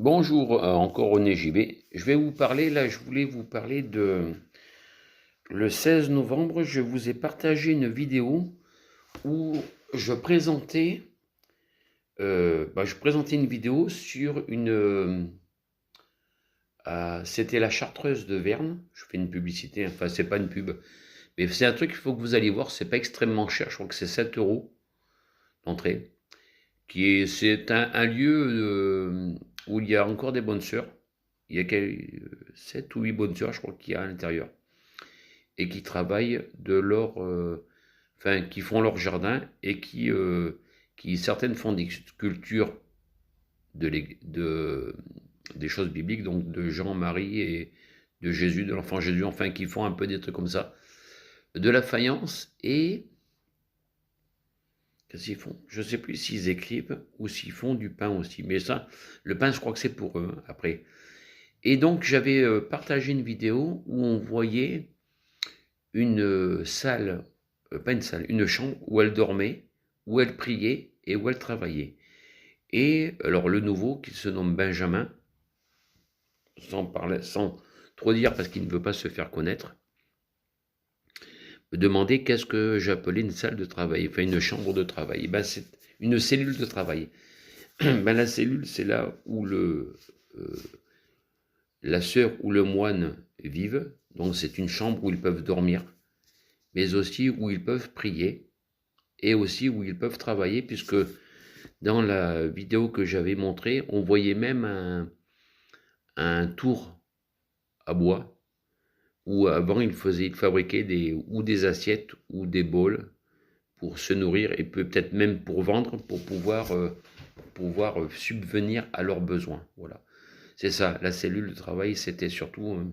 Bonjour, encore René JB. Je vais vous parler, là, je voulais vous parler de... Le 16 novembre, je vous ai partagé une vidéo où je présentais, une vidéo sur c'était la Chartreuse de Verne. Je fais une publicité, enfin, c'est pas une pub, mais c'est un truc qu'il faut que vous alliez voir, c'est pas extrêmement cher, je crois que c'est 7 euros d'entrée. C'est un lieu où il y a encore des bonnes sœurs. Il y a 7 ou 8 bonnes sœurs, je crois qu'il y a à l'intérieur, et qui travaillent enfin, qui font leur jardin et qui certaines font des sculptures des choses bibliques, donc de Jean, Marie et de Jésus, de l'enfant Jésus, enfin, qui font un peu des trucs comme ça, de la faïence et qu'est-ce qu'ils font? Je ne sais plus s'ils écrivent ou s'ils font du pain aussi. Mais ça, le pain, je crois que c'est pour eux, hein, après. Et donc, j'avais partagé une vidéo où on voyait une salle, pas une salle, une chambre où elle dormait, où elle priait et où elle travaillait. Et alors, le nouveau, qui se nomme Benjamin, sans trop dire parce qu'il ne veut pas se faire connaître, me demandait qu'est-ce que j'appelais une salle de travail, enfin une chambre de travail. Et ben, c'est une cellule de travail. Ben, la cellule, c'est là où la sœur ou le moine vivent. Donc c'est une chambre où ils peuvent dormir, mais aussi où ils peuvent prier et aussi où ils peuvent travailler, puisque dans la vidéo que j'avais montrée, on voyait même un tour à bois où avant ils fabriquaient des assiettes ou des bols pour se nourrir et peut-être même pour vendre, pour pouvoir subvenir à leurs besoins. Voilà. C'est ça, la cellule de travail, c'était surtout,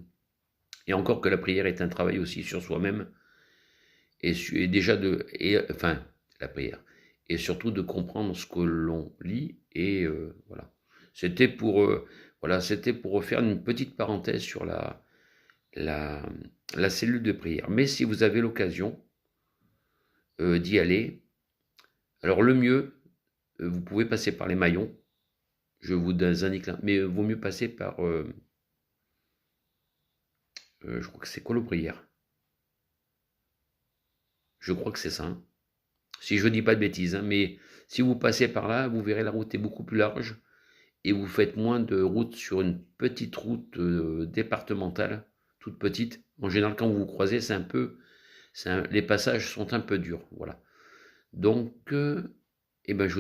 et encore que la prière est un travail aussi sur soi-même, et déjà enfin, la prière, et surtout de comprendre ce que l'on lit, et voilà. C'était pour, c'était pour faire une petite parenthèse sur la, la cellule de prière. Mais si vous avez l'occasion d'y aller, alors le mieux, vous pouvez passer par les Maillons, je vous indique là, mais vaut mieux passer par, je crois que c'est Colobrières. Je crois que c'est ça, hein. Si je ne dis pas de bêtises, hein, mais si vous passez par là, vous verrez la route est beaucoup plus large et vous faites moins de route sur une petite route départementale, toute petite. En général, quand vous vous croisez, les passages sont un peu durs, voilà. Donc, eh ben, je vous